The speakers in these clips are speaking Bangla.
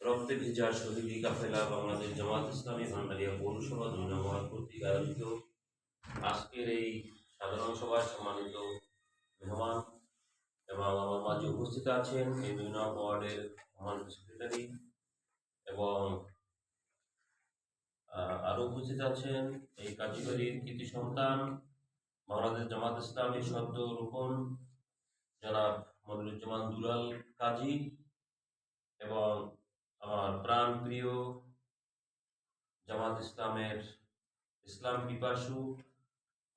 রক্তে ভেজা শহীদি কাফেলা বাংলাদেশ জামাত ইসলামী ভান্ডারিয়া পৌরসভা ২ নং ওয়ার্ড কর্তৃক আয়োজিত আজকের এই সাধারণ সভায় সম্মানিত মেহমান এবং আমার মাঝে উপস্থিত আছেন এই ২ নং ওয়ার্ডের সম্মানিত সেক্রেটারি এবং আরো উপস্থিত আছেন এই কাজীবাড়ির কৃতি সন্তান বাংলাদেশ জামাত ইসলামী সদ্য রোপণ জনাব মনিরুজ্জামান দুলাল কাজী এবং আমার প্রাণ প্রিয় জামাত ইসলামের ইসলাম পিপাসু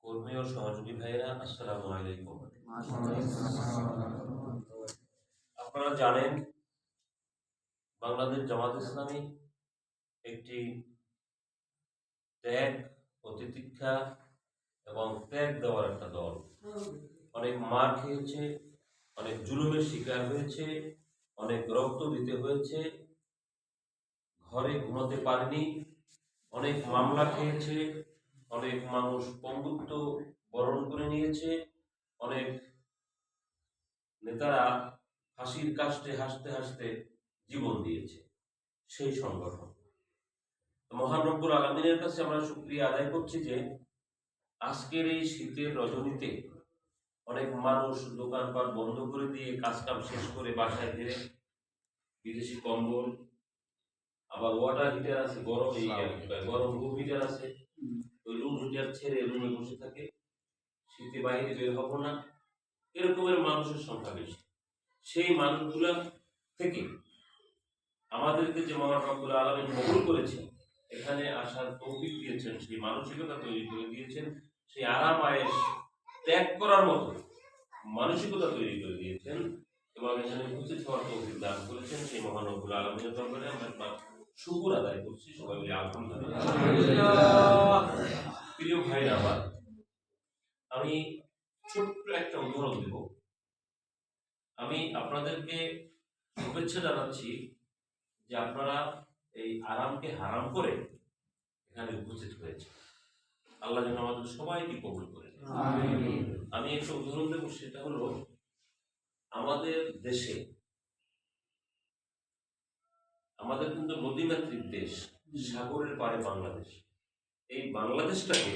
কর্মী ও সহযোগী ভাইয়েরা, আসসালামু আলাইকুম। আপনারা জানেন বাংলাদেশ জামাত ইসলামী একটি ত্যাগ ও তিতিক্ষা এবং ত্যাগ দেওয়ার একটা দল। অনেক মার খেয়েছে, অনেক জুলুমের শিকার হয়েছে, অনেক রক্ত দিতে হয়েছে, ঘরে ঘুমাতে পারেনি, অনেক মামলা খেয়েছে, অনেক মানুষ পঙ্গুত্ব বরণ করে নিয়েছে, অনেক নেতারা হাসির কাষ্টে হাসতে হাসতে জীবন দিয়েছে। সেই সংগঠন মহান রব্বুল আলামিনের কাছে আমরা শুকরিয়া আদায় করছি যে আজকের এই শীতের রজনীতে অনেক মানুষ দোকানপাট বন্ধ করে দিয়ে কাজকাম শেষ করে বাসায় ফিরে বিদেশি কম্বল, আবার ওয়াটার হিটার আছে, গরম রুম হিটার আছে, ওই রুম হিটার ছেড়ে রুমে বসে থাকে, শীতে বাইরে বের হবো না, এরকমের মানুষের সংখ্যা বেশি। সেই মানুষগুলা থেকে আমাদেরকে যে মহান রব্বুল আলামিন কবুল করেছেন, এখানে আসার তৌফিক দিয়েছেন, সেই মানসিকতা তৈরি করে দিয়েছেন, সেই আরাম আয়েশ ত্যাগ করার মতো মানসিকতা তৈরি করে দিয়েছেন এবং এখানে উপস্থিত হওয়ার তৌফিক দান করেছেন। সেই মহান রব্বুল আলামিনের দরবারে আমরা শুকর আদায় করছি, সবাই মিলে আলহামদুলিল্লাহ। প্রিয় ভাইরা আমার, আমি ছোট্ট একটা উদাহরণ দেব। আমি আপনাদেরকে শুভেচ্ছা জানাচ্ছি যে আপনারা এই আরামকে হারাম করে এখানে উপস্থিত হয়েছে। আল্লাহ যেন আমাদের সবাইকে কবুল করে। আমি একটা উদাহরণ দেব, সেটা হলো আমাদের দেশে, আমাদের কিন্তু নদীমাতৃক দেশ, সাগরের পাড়ে বাংলাদেশ। এই বাংলাদেশটাকে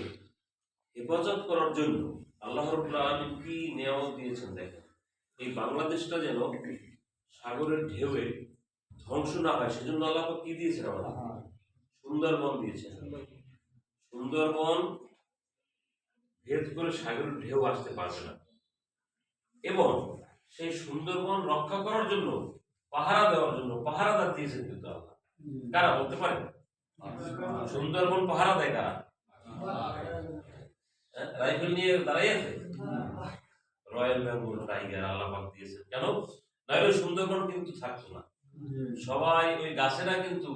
হেফাজত করার জন্য আল্লাহ রাব্বুল আলামিন কি নিয়ামত দিয়েছেন দেখেন। এই বাংলাদেশটা যেন সাগরের ঢেউয়ে ধ্বংস না হয়, সেজন্য আল্লাহ কি দিয়েছেন? আমাদের সুন্দরবন দিয়েছেন। সুন্দরবন ভেদ করে সাগরের ঢেউ আসতে পারবে না এবং সেই সুন্দরবন রক্ষা করার জন্য, পাহারা দেওয়ার জন্য পাহারাদার দিয়েছেন কিন্তু আল্লাহ। কারা বলতে পারেন? সুন্দরবন পাহারা দেয় কারা? রাইফেল নিয়ে দাঁড়াই আছে রয়্যাল বেঙ্গল টাইগার আল্লাহ পাক দিয়েছেন। কেন? নাহলে সুন্দরবন কিন্তু থাকতো না। সবাই ওই গাছেরা কিন্তু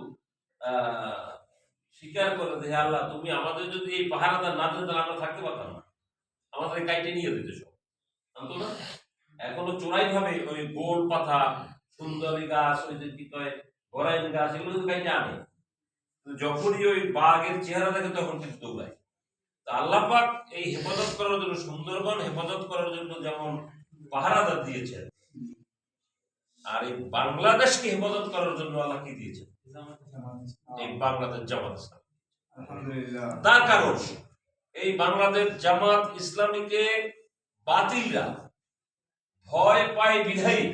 স্বীকার করে যে আল্লাহ, তুমি আমাদের যদি এই পাহারাদার না দিতে তাহলে আমরা থাকতে পারতাম না, আমাদের কাইটে নিয়ে দিতে সব আনতো না। এখনো চোরাই ভাবে ওই গোল পাতা, সুন্দরী গাছ, ওই যে কি কয় গরাইন গাছ, এগুলো কিন্তু কাইটে আনে। যখনই ওই বাঘের চেহারা দেখে তখন কিন্তু দৌড়ায়। আল্লাহ পাক এই হেফাজত করার জন্য, সুন্দরবন হেফাজত করার জন্য যেমন পাহারাদার দিয়েছেন, আর এই বাংলাদেশকে হেফাজত করার জন্য আল্লাহ কি দিয়েছেন? এই বাংলাদেশ জামাত ইসলামী। তার কারণ এই বাংলাদেশ জামাত ইসলামীকে বাতিলরা ভয় পায় বিধায়ী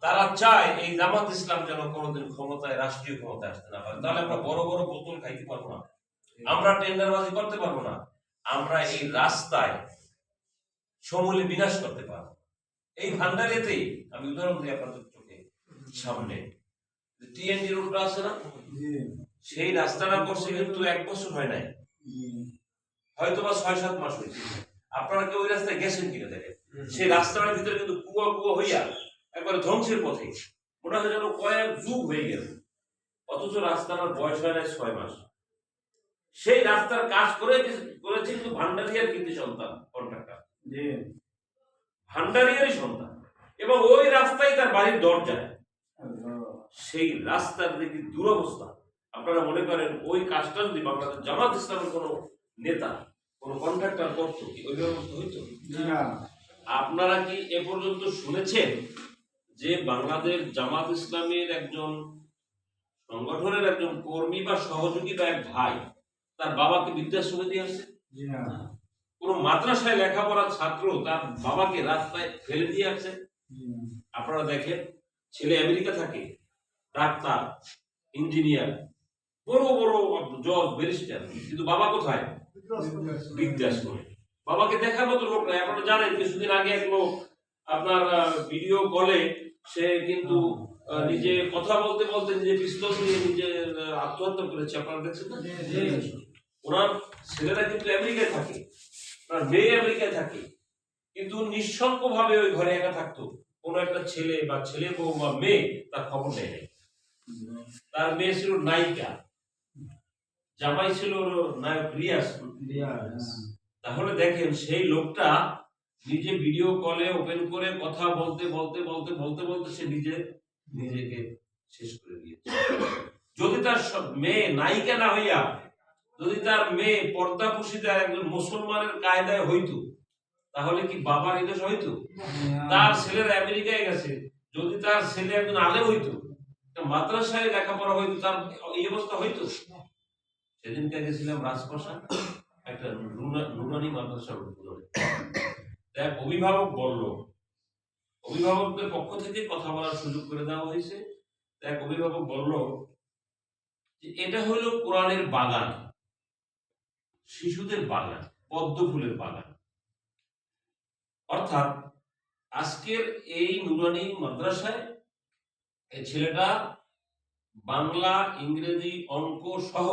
তারা চায় এই জামাত ইসলাম যেন কোনোদিন ক্ষমতায়, রাষ্ট্রীয় ক্ষমতায় আসতে না পারে। তাহলে আমরা বড় বড় বোতল খাইতে পারবো না, আমরা টেন্ডারবাজি করতে পারবো না, আমরা এই রাস্তায় সমূলে বিনাশ করতে পারবো। এই ভান্ডারিয়াতেই আমি উদাহরণ দিই আপনাদের চোখে সামনে, টিএনডি রোডটা আছে না, সেই রাস্তাটা করছে কিন্তু 1 বছর হয় নাই, হয়তো বা 6-7 মাস হয়েছে। আপনারা কেউ ওই রাস্তায় গেছেন কিনা দেখেন, সেই রাস্তাটার ভিতরে কিন্তু কুয়া কুয়া হইয়া একবারে ধ্বংসের পথে, মনে হয় যেন কয়েক যুগ হয়ে গেছে, অথচ রাস্তাটার বয়স হয় নাই 6 মাস। সেই রাস্তার কাজ করেছে কিন্তু ভান্ডারিয়ার কৃতি সন্তান, কন্ট্রাক্টর ভান্ডারিয়ারই সন্তান, এবং ওই রাস্তায় তার বাড়ির দরজায়। সেই রাস্তার দেখি দুরবস্থা। আপনারা মনে করেন ওই কাজটা যদি বাংলাদেশ জামাত ইসলামের কোন নেতা, কোন কন্ট্রাক্টর করতো, কি ওই ব্যবস্থা হইতো? আপনারা কি এ পর্যন্ত শুনেছেন যে বাংলাদেশ জামাত ইসলামের একজন সংগঠনের একজন কর্মী বা সহযোগী বা এক ভাই তার বাবাকে বৃদ্ধাশ্রমে দিয়ে আসছে? কোন মাদ্রাসায় লেখাপড়ার ছাত্র তার বাবাকে রাস্তায় ফেলে দিয়ে আসছে? আপনারা দেখেন, ছেলে আমেরিকা থাকে, ডাক্তার, ইঞ্জিনিয়ার, বড় বড় জজ, ব্যারিস্টার, কিন্তু বাবা কোথায়? বৃদ্ধাশ্রমে। বাবাকে দেখার মতো লোক নাই। আপনারা জানেন কিছুদিন আগে এক লোক আপনার ভিডিও কলে সে কিন্তু নিজে কথা বলতে বলতে নিজে পিস্তল নিয়ে নিজে আত্মহত্যা করেছে। আপনারা দেখছেন না? ওনার ছেলেরা কিন্তু আমেরিকায় থাকে, ওনার মেয়ে আমেরিকায় থাকে, কিন্তু নিঃসঙ্গ ভাবে ওই ঘরে একা থাকতো। কোন একটা ছেলে বা ছেলে বউ বা মেয়ে তার খবর নেয় নাই। তার মেয়ে ছিল নায়িকা, জামাই ছিল নায়ক রিয়াজ। তাহলে দেখেন, সেই লোকটা নিজে ভিডিও কলে ওপেন করে কথা বলতে বলতে বলতে বলতে বলতে সে নিজেকে শেষ করে দিয়েছে। যদি তার মেয়ে নায়িকা না হইয়া, যদি তার মেয়ে পর্দা পুশিদার একজন মুসলমানের কায়দায় হইতো, তাহলে কি বাবার এই দোষ হইতো? তার ছেলেরা আমেরিকায় গেছে, যদি তার ছেলে একজন আলেম হইতো, মাদ্রাসায় লেখাপড়া হইতো, তার এই অবস্থা হইতো? সেদিনকে গেছিলাম রাজপ্রসাদ, একটা নুরানি মাদ্রাসার উদ্বোধনে। এক অভিভাবক বলল, অভিভাবকদের পক্ষ থেকে কথা বলার সুযোগ করে দেওয়া হয়েছে। এক অভিভাবক বলল যে এটা হলো কোরআনের বাগান, শিশুদের বাগান, পদ্ম ফুলের বাগান। অর্থাৎ আজকের এই নুরানি মাদ্রাসায় এই ছেলেটা বাংলা, ইংরেজি, অঙ্ক সহ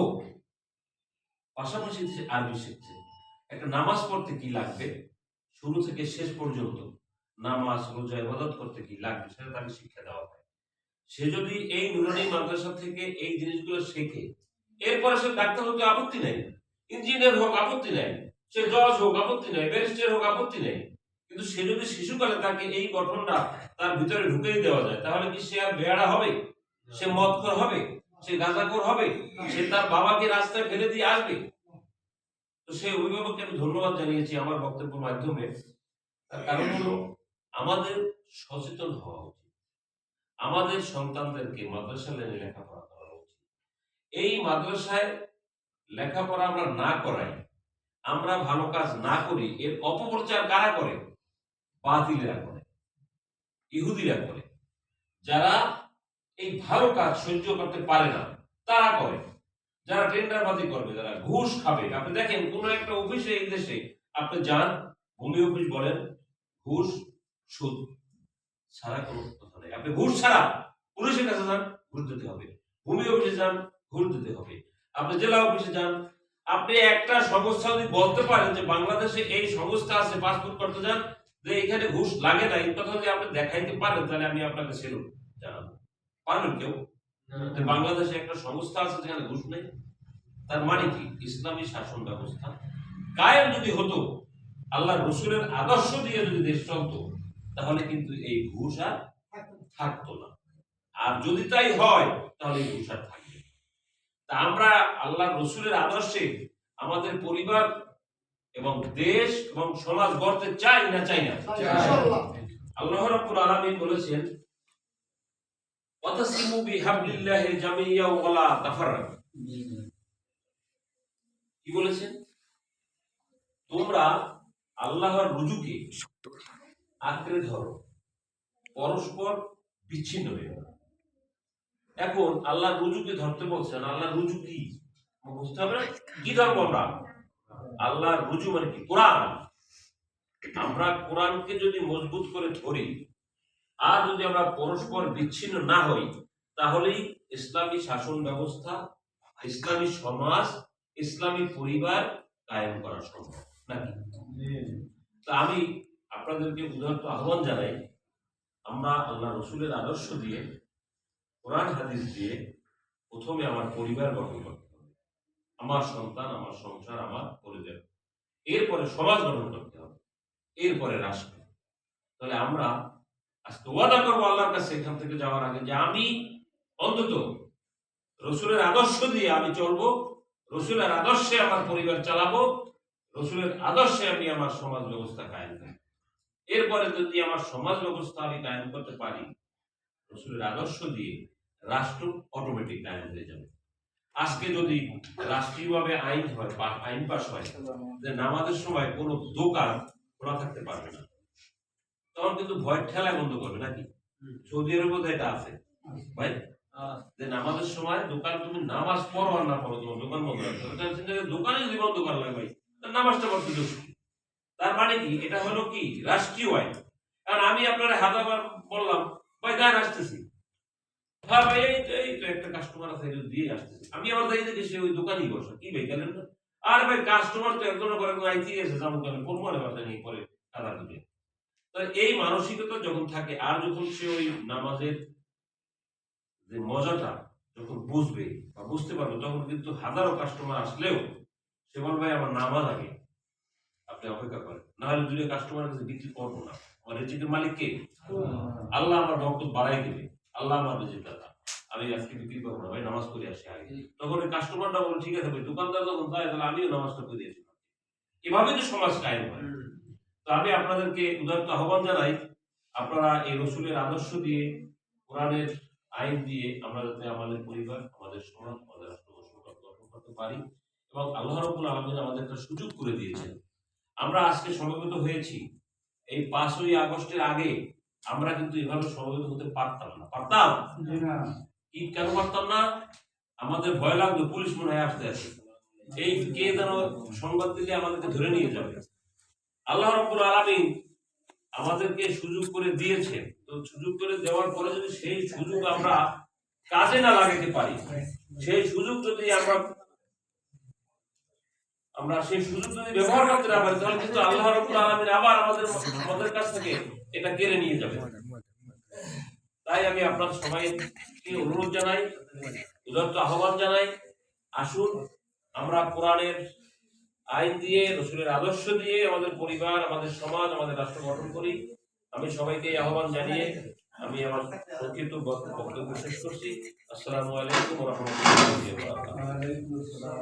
পাশাপাশি আরবি শিখছে। একটা নামাজ পড়তে কি লাগবে, শুরু থেকে শেষ পর্যন্ত নামাজ, রোজা, ইবাদত করতে কি লাগবে, সেটা তাকে শিক্ষা দেওয়া হয়। সে যদি এই নুরানি মাদ্রাসা থেকে এই জিনিসগুলো শেখে, এরপরে সে ডাক্তার হতে আপত্তি নেই, ইঞ্জিনিয়ার হোক আপত্তি নেই, সে জজ হোক আপত্তি নেই, ব্যারিস্টার হোক আপত্তি নেই। কিন্তু সে যদি শিশুকালে তাকে এই গঠনটা তার ভিতরে ঢুকিয়ে দেওয়া যায়, তাহলে কি সে আর বেয়াড়া হবে? সে মদখোর হবে? সে গাঁজাখোর হবে? সে তার বাবাকে রাস্তায় ফেলে দিয়ে আসবে? তো সেই অভিভাবককে আমি ধন্যবাদ জানিয়েছি আমার বক্তব্যের মাধ্যমে। তার কারণ হলো, আমাদের সচেতন হওয়া উচিত, আমাদের সন্তানদেরকে মাদ্রাসা লাইনে লেখাপড়া করা উচিত। এই মাদ্রাসায় লেখাপড়া আমরা না করাই, আমরা ভালো কাজ না করি, এর অপপ্রচার কারা করে? বাতিলেরা করে, ইহুদিরা করে। যারা এই ভালো কাজ সহ্য করতে পারে না তারা করে, যারা টেন্ডারবাজি করবে, যারা ঘুষ খাবে। আপনি দেখেন, কোন একটা অফিসে এই দেশে আপনি যান, ভূমি অফিস বলেন, ঘুষ সুদ ছাড়া কোনো কথা নেই। আপনি ঘুষ ছাড়া পুলিশের কাছে যান, ঘুষ দিতে হবে। ভূমি অফিসে যান, ঘুষ দিতে হবে। আপনি জেলা অফিসে যান, আপনি একটা সংস্থা যদি বলতে পারেন যে বাংলাদেশে এই সংস্থা আছে, পাসপোর্ট করতে যান, যে এখানে ঘুষ লাগে না, এই কথা যদি আপনি দেখাইতে পারেন, তাহলে আমি আপনাকে সেলুট জানাবো। পারবেন কেউ? বাংলাদেশে একটা সংস্থা আছে যেখানে ঘুষ নেই? তার মানে কি? ইসলামী শাসন ব্যবস্থা কায়েম যদি হতো, আল্লাহ রসুলের আদর্শ দিয়ে যদি দেশ চলতো, তাহলে কিন্তু এই ঘুষ আর থাকতো না। আর যদি তাই হয়, তাহলে এই ঘুষ আর থাকবে। তা আমরা আল্লাহ রসুলের আদর্শে আমাদের পরিবার এবং দেশ এবং সমাজ গড়তে চাই না চাই না? আল্লাহ রাব্বুল আলামিন বলেছেন, ওয়াতাসিমু বিহাবলিল্লাহি জামিয়া ওয়া লা তাফাররাকু। কি বলেছেন? তোমরা আল্লাহর রুজুকে আঁকড়ে ধরো, পরস্পর বিচ্ছিন্ন হয়ে যাও। এখন আল্লাহর রুজুকে ধরতে বলছেন। আল্লাহর রুজু কি বুঝতে হবে? কি ধরবো আমরা? আল্লাহর রুজু মানে কি? কোরআন। আমরা কোরআনকে যদি মজবুত করে ধরি, আর যদি আমরা পরস্পর বিচ্ছিন্ন না হই, তাহলেই ইসলামী শাসন ব্যবস্থা, ইসলামী সমাজ, ইসলামী পরিবার কায়েম করা সম্ভব নাকি? তা আমি আপনাদেরকে উদাহরণ আহ্বান জানাই, আমরা আল্লাহ রসুলের আদর্শ দিয়ে, কোরআন হাদিস দিয়ে প্রথমে আমার পরিবার গঠন করতে হবে, আমার সন্তান, আমার সংসার, আমার পরিবার, এরপরে সমাজ গঠন করতে হবে, এরপরে রাষ্ট্র। তাহলে আমরা আজকে ওয়াদা করবো আল্লাহর কাছে এখান থেকে যাওয়ার আগে, যে আমি অন্তত রসুলের আদর্শ দিয়ে আমি চলবো, রসুলের আদর্শে আমার পরিবার চালাবো, রসুলের আদর্শে আমি আমার সমাজ ব্যবস্থা কায়েম করব। এরপরে যদি আমার সমাজ ব্যবস্থা আমি কায়েম করতে পারি রসুলের আদর্শ দিয়ে, রাষ্ট্র অটোমেটিক কায়েম হয়ে যাবে। আজকে যদি রাষ্ট্রীয়ভাবে আইন হয় বা আইন পাস হয় যে নামাজের সময় কোনো দোকান খোলা থাকতে পারবে না, তখন কিন্তু ভয় ঠেলায় বন্ধ করবে নাকি? সৌদি আরবে এটা আছে ভাই, যে নামাজের সময় দোকান তুমি নামাজ পড়ো আর না পড়ো তোমার দোকান বন্ধ রাখতে হবে। দোকানে যদি বন্ধ করা লাগে ভাই, নামাজটা পড়তে দোষ কি? তার মানে কি এটা হলো কি রাষ্ট্রীয় আইন। কারণ আমি আপনারা হাজারবার বললাম ভাই গান আসতেছি, হ্যাঁ ভাই এই তো একটা কাস্টমার আছে দিয়ে আসতেছি, আমি আবার যাই দেখি সে ওই দোকানই বসে, কি ভাই গেলেন না? আর ভাই কাস্টমার তো একজনের পরে আইতে এসে যেমন করেন কোন মনে বাসা নেই পরে কাদা দিবে। তো এই মানসিকতা যখন থাকে আর যখন সে ওই নামাজের যে মজাটা যখন বুঝবে বা বুঝতে পারবে, তখন কিন্তু হাজারো কাস্টমার আসলেও সে বলবে ভাই আমার নামাজ আগে, আপনি অপেক্ষা করেন, না হলে দুটো কাস্টমারের কাছে বিক্রি করবো না। আমার রিজিকের মালিক কে? আল্লাহ আমার বক্তব্য বাড়াই দেবে, আল্লাহ আমার রিজিক দাতা, আমি আজকে বিক্রি করবো না ভাই, নামাজ পড়ে আসি আগে। তখন ওই কাস্টমারটা বলে ঠিক আছে ভাই, দোকানদার যখন যায় তাহলে আমিও নামাজটা পড়ে আসি। এভাবে তো সমাজ কায়েম হয়। তো আমি আপনাদেরকে উদারত আহ্বান জানাই, আপনারা এই রসুলের আদর্শ দিয়ে, কোরআনের আইন দিয়ে আমরা যাতে আমাদের পরিবার, আমাদের সমাজ, আমাদের রাষ্ট্র গঠন করতে পারি। এবং আল্লাহ রাব্বুল আলামিন আমাদের একটা সুযোগ করে দিয়েছেন। আমরা আজকে সমবেত হয়েছি, এই 5ই আগস্টের আগে আমরা কিন্তু এভাবে সমবেত হতে পারতাম না। পারতাম? কি কেন পারতাম না? আমাদের ভয় লাগতো পুলিশ মনে হয় আসতে আসে, এই কে যেন সংবাদ দিলে আমাদেরকে ধরে নিয়ে যাবে। আল্লাহ রাব্বুল আলামিন আমাদেরকে সুযোগ করে দিয়েছেন, তো সুযোগ করে দেওয়ার পরে যদি সেই সুযোগ আমরা কাজে না লাগাতে পারি, সেই সুযোগ যদি আমরা সেই সুযোগ যদি ব্যবহার করতে না পারি, তাহলে কিন্তু আল্লাহ রাব্বুল আলামিন আবার আমাদের কাছ থেকে এটা কেড়ে নিয়ে যাবে। তাই আমি আপনাদের সবাইকে অনুরোধ জানাই, উদারত আহ্বান জানাই, আসুন আমরা কোরআনের আইন দিয়ে, রসুলের আদর্শ দিয়ে আমাদের পরিবার, আমাদের সমাজ, আমাদের রাষ্ট্র গঠন করি। আমি সবাইকে আহ্বান জানিয়ে আমি আমার সংক্ষিপ্ত বক্তব্য শেষ করছি। আসসালামু আলাইকুম ওয়া রাহমাতুল্লাহি ওয়া বারাকাতুহু।